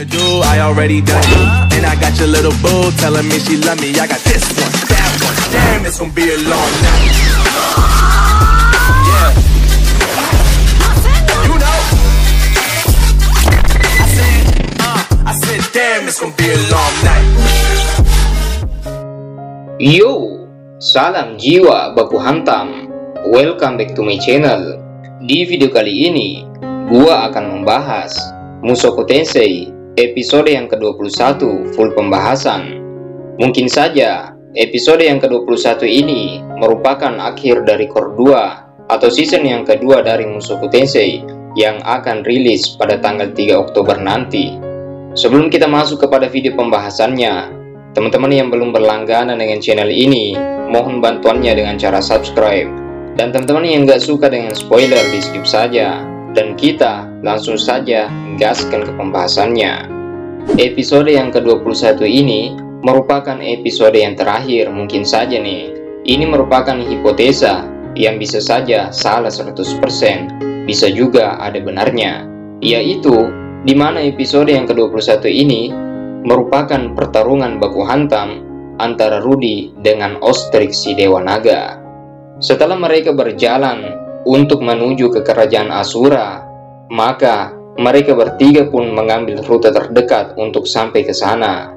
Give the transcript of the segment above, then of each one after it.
wanna do, I already done it. And I got your little boo telling me she love me. I got this one, that one. Damn, it's gonna be a long night. Yeah. You know. I said, damn, it's gonna be a long night. Yo, salam jiwa baku hantam. Welcome back to my channel. Di video kali ini, gua akan membahas Mushoku Tensei episode yang ke-21 full pembahasan. Mungkin saja episode yang ke-21 ini merupakan akhir dari core 2 atau season yang kedua dari Mushoku Tensei yang akan rilis pada tanggal 3 Oktober nanti. Sebelum kita masuk kepada video pembahasannya, teman-teman yang belum berlangganan dengan channel ini, mohon bantuannya dengan cara subscribe. Dan teman-teman yang gak suka dengan spoiler, di skip saja. Dan kita langsung saja gaskan ke pembahasannya. Episode yang ke-21 ini merupakan episode yang terakhir mungkin saja nih. Ini merupakan hipotesa yang bisa saja salah 100%, bisa juga ada benarnya. Yaitu, di mana episode yang ke-21 ini merupakan pertarungan baku hantam antara Rudy dengan Ostrich si Dewa Naga. Setelah mereka berjalan untuk menuju ke kerajaan Asura, maka mereka bertiga pun mengambil rute terdekat untuk sampai ke sana.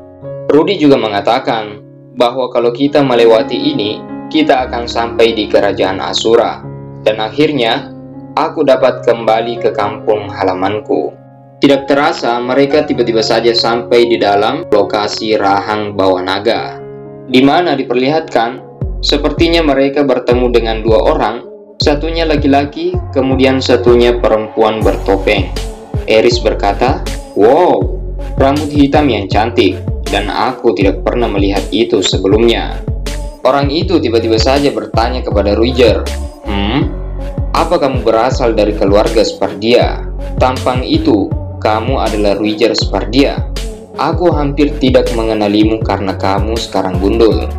Rudy juga mengatakan bahwa kalau kita melewati ini, kita akan sampai di kerajaan Asura. Dan akhirnya, aku dapat kembali ke kampung halamanku. Tidak terasa mereka tiba-tiba saja sampai di dalam lokasi Rahang Bawah Naga, di mana diperlihatkan sepertinya mereka bertemu dengan dua orang. Satunya laki-laki, kemudian satunya perempuan bertopeng. Eris berkata, "Wow, rambut hitam yang cantik, dan aku tidak pernah melihat itu sebelumnya." Orang itu tiba-tiba saja bertanya kepada Ruiger, "Apa kamu berasal dari keluarga Spardia? Tampang itu, kamu adalah Ruiger Spardia. Aku hampir tidak mengenalimu karena kamu sekarang gundul."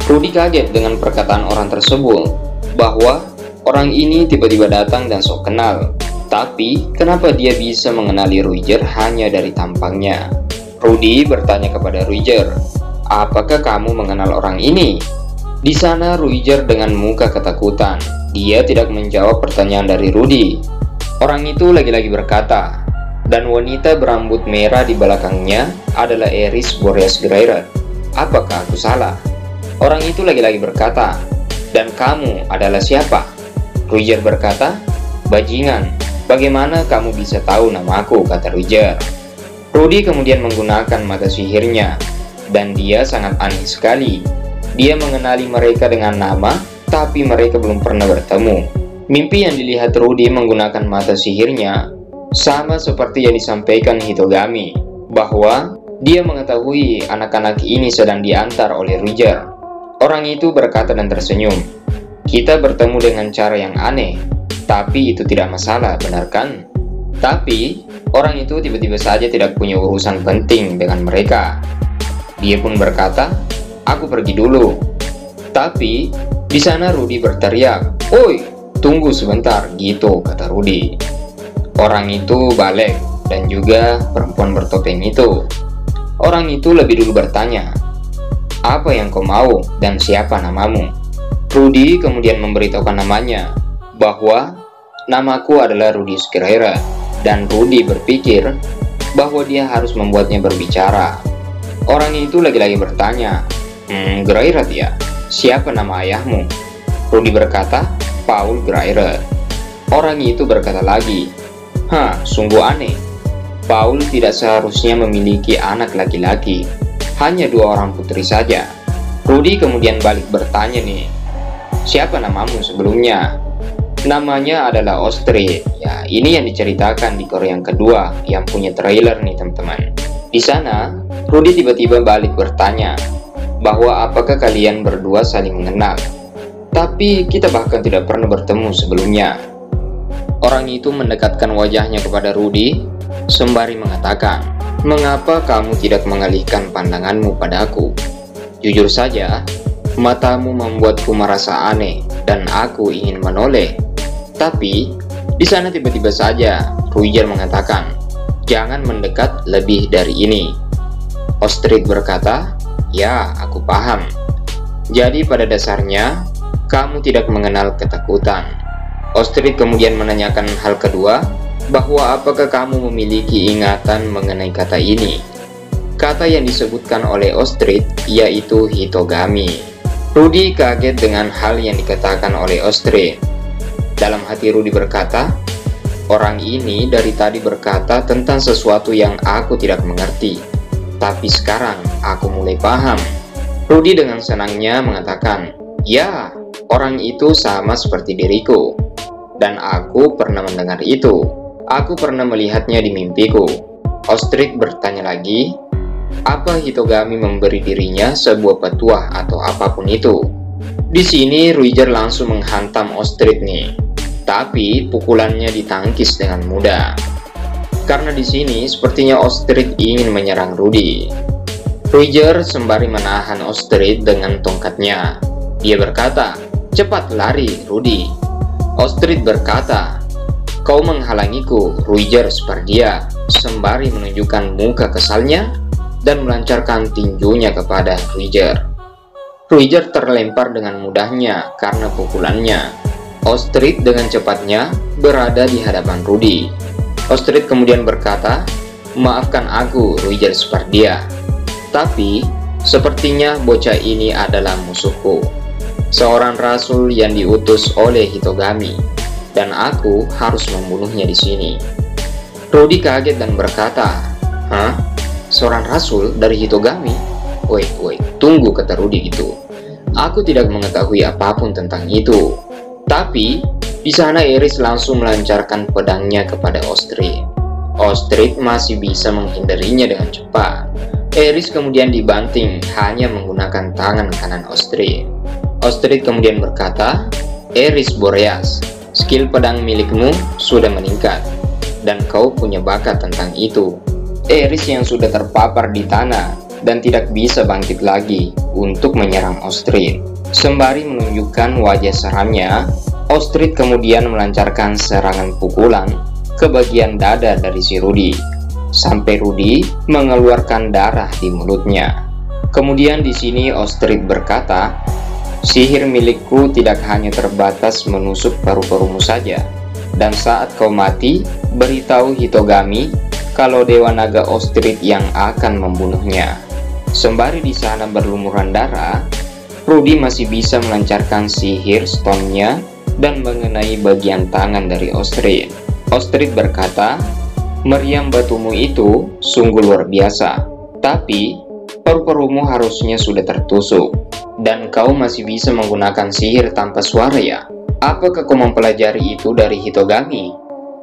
Rudy kaget dengan perkataan orang tersebut, bahwa orang ini tiba-tiba datang dan sok kenal. Tapi, kenapa dia bisa mengenali Ruiger hanya dari tampangnya? Rudy bertanya kepada Ruiger, "Apakah kamu mengenal orang ini?" Di sana Ruiger dengan muka ketakutan. Dia tidak menjawab pertanyaan dari Rudy. Orang itu lagi-lagi berkata, "Dan wanita berambut merah di belakangnya adalah Eris Boreas Grairat. Apakah aku salah?" Orang itu lagi-lagi berkata, "Dan kamu adalah siapa?" Ruiger berkata, "Bajingan, bagaimana kamu bisa tahu namaku?" kata Ruiger. Rudy kemudian menggunakan mata sihirnya, dan dia sangat aneh sekali. Dia mengenali mereka dengan nama, tapi mereka belum pernah bertemu. Mimpi yang dilihat Rudy menggunakan mata sihirnya sama seperti yang disampaikan Hitogami, bahwa dia mengetahui anak-anak ini sedang diantar oleh Ruiger. Orang itu berkata dan tersenyum, "Kita bertemu dengan cara yang aneh, tapi itu tidak masalah, benar kan?" Tapi, orang itu tiba-tiba saja tidak punya urusan penting dengan mereka. Dia pun berkata, "Aku pergi dulu." Tapi, di sana Rudy berteriak, "Oi, tunggu sebentar," gitu kata Rudy. Orang itu balik, dan juga perempuan bertopeng itu. Orang itu lebih dulu bertanya, "Apa yang kau mau dan siapa namamu?" Rudy kemudian memberitahukan namanya, bahwa namaku adalah Rudy Grairat, dan Rudy berpikir bahwa dia harus membuatnya berbicara. Orang itu lagi-lagi bertanya, "Grairat ya? Siapa nama ayahmu?" Rudy berkata, "Paul Grairat." Orang itu berkata lagi, "Sungguh aneh. Paul tidak seharusnya memiliki anak laki-laki, hanya 2 orang putri saja." Rudy kemudian balik bertanya nih, "Siapa namamu sebelumnya?" Namanya adalah Ostrich. Ya, ini yang diceritakan di core yang kedua yang punya trailer nih teman-teman. Di sana, Rudy tiba-tiba balik bertanya, bahwa apakah kalian berdua saling mengenal? Tapi kita bahkan tidak pernah bertemu sebelumnya. Orang itu mendekatkan wajahnya kepada Rudy, sembari mengatakan, "Mengapa kamu tidak mengalihkan pandanganmu padaku? Jujur saja, matamu membuatku merasa aneh dan aku ingin menoleh." Tapi, di sana tiba-tiba saja Ruiger mengatakan, Jangan mendekat lebih dari ini. Ostrid berkata, "Ya, aku paham. Jadi pada dasarnya, kamu tidak mengenal ketakutan." Ostrid kemudian menanyakan hal kedua, bahwa apakah kamu memiliki ingatan mengenai kata ini. Kata yang disebutkan oleh Ostrid yaitu hitogami. Rudy kaget dengan hal yang dikatakan oleh Ostrid. Dalam hati Rudy berkata, "Orang ini dari tadi berkata tentang sesuatu yang aku tidak mengerti. Tapi sekarang aku mulai paham." Rudy dengan senangnya mengatakan, "Ya, orang itu sama seperti diriku. Dan aku pernah mendengar itu. Aku pernah melihatnya di mimpiku." Ostrid bertanya lagi, apa hitogami memberi dirinya sebuah petuah atau apapun itu? Di sini Ruiger langsung menghantam Ostrid nih. Tapi pukulannya ditangkis dengan mudah. Karena di sini sepertinya Ostrid ingin menyerang Rudy. Ruiger sembari menahan Ostrid dengan tongkatnya. Dia berkata, "Cepat lari, Rudy." Ostrid berkata, "Kau menghalangiku, Ruiger Spardia," sembari menunjukkan muka kesalnya dan melancarkan tinjunya kepada Ruiger. Ruiger terlempar dengan mudahnya karena pukulannya. Ostrid dengan cepatnya berada di hadapan Rudy. Ostrid kemudian berkata, "Maafkan aku, Ruiger Spardia. Tapi, sepertinya bocah ini adalah musuhku. Seorang rasul yang diutus oleh hitogami. Dan aku harus membunuhnya di sini." Rudy kaget dan berkata, "Hah? Seorang rasul dari hitogami? Wait, tunggu," kata Rudy gitu. "Aku tidak mengetahui apapun tentang itu." Tapi, di sana Eris langsung melancarkan pedangnya kepada Ostrid. Ostrid masih bisa menghindarinya dengan cepat. Eris kemudian dibanting hanya menggunakan tangan kanan Ostrid. Ostrid kemudian berkata, "Eris Boreas, skill pedang milikmu sudah meningkat, dan kau punya bakat tentang itu." Eris yang sudah terpapar di tanah dan tidak bisa bangkit lagi untuk menyerang Ostrid. Sembari menunjukkan wajah seramnya, Ostrid kemudian melancarkan serangan pukulan ke bagian dada dari si Rudy, sampai Rudy mengeluarkan darah di mulutnya. Kemudian di sini Ostrid berkata, "Sihir milikku tidak hanya terbatas menusuk paru-parumu saja. Dan saat kau mati, beritahu hitogami kalau Dewa Naga Ostrid yang akan membunuhnya." Sembari di sana berlumuran darah, Rudy masih bisa melancarkan sihir stone-nya dan mengenai bagian tangan dari Ostrid. Ostrid berkata, "Meriam batumu itu sungguh luar biasa, tapi paru-parumu harusnya sudah tertusuk, dan kau masih bisa menggunakan sihir tanpa suara ya? Apakah kau mempelajari itu dari hitogami?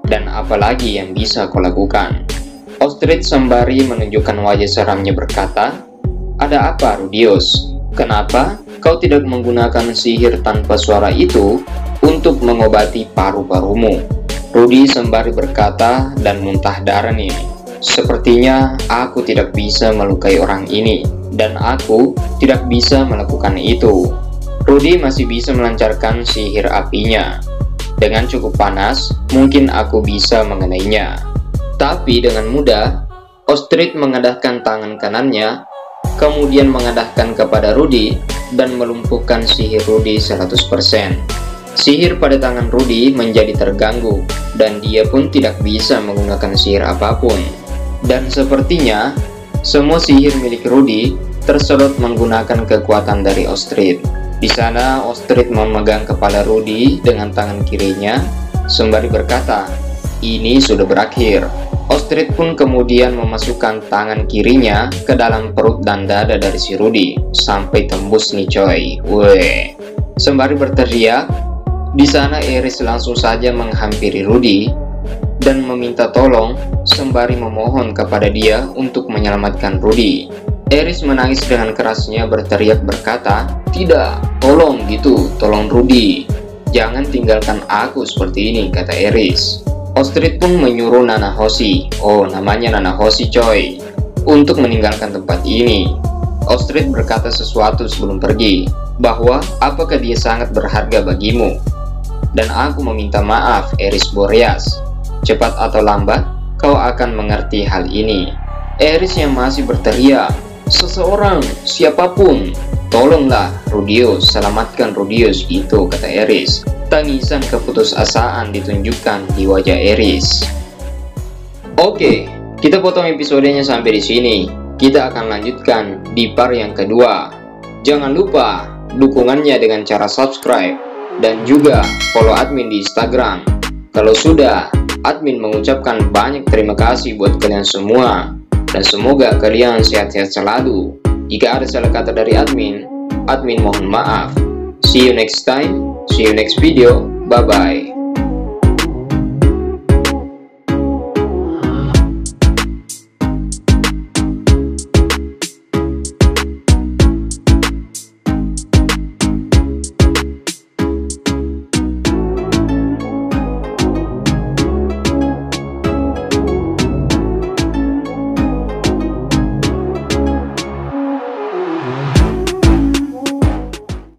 Dan apa lagi yang bisa kau lakukan?" Ostrid sembari menunjukkan wajah seramnya berkata, "Ada apa, Rudius? Kenapa kau tidak menggunakan sihir tanpa suara itu untuk mengobati paru-parumu?" Rudy sembari berkata dan muntah darah nih. "Sepertinya aku tidak bisa melukai orang ini, dan aku tidak bisa melakukan itu." Rudy masih bisa melancarkan sihir apinya. "Dengan cukup panas, mungkin aku bisa mengenainya." Tapi dengan mudah, Ostrid mengadahkan tangan kanannya, kemudian mengadahkan kepada Rudy dan melumpuhkan sihir Rudy 100%. Sihir pada tangan Rudy menjadi terganggu, dan dia pun tidak bisa menggunakan sihir apapun. Dan sepertinya, semua sihir milik Rudy tersedot menggunakan kekuatan dari Ostrid. Di sana, Ostrid memegang kepala Rudy dengan tangan kirinya, sembari berkata, "Ini sudah berakhir." Ostrid pun kemudian memasukkan tangan kirinya ke dalam perut dan dada dari si Rudy, sampai tembus nih coy. Weh. Sembari berteriak, di sana Eris langsung saja menghampiri Rudy dan meminta tolong, sembari memohon kepada dia untuk menyelamatkan Rudy. Eris menangis dengan kerasnya berteriak berkata, "Tidak, tolong gitu, tolong Rudy. Jangan tinggalkan aku seperti ini," kata Eris. Ostrid pun menyuruh Nanahoshi, namanya Nanahoshi coy, untuk meninggalkan tempat ini. Ostrid berkata sesuatu sebelum pergi, bahwa apakah dia sangat berharga bagimu. Dan aku meminta maaf, Eris Boreas. Cepat atau lambat, kau akan mengerti hal ini. Eris yang masih berteriak, "Seseorang, siapapun, tolonglah Rudius, selamatkan Rudius," gitu kata Eris. Tangisan keputusasaan ditunjukkan di wajah Eris. Oke, kita potong episodenya sampai di sini. Kita akan lanjutkan di part yang kedua. Jangan lupa dukungannya dengan cara subscribe dan juga follow admin di Instagram. Kalau sudah, admin mengucapkan banyak terima kasih buat kalian semua. Dan semoga kalian sehat-sehat selalu. Jika ada salah kata dari admin mohon maaf. See you next time, see you next video, bye-bye.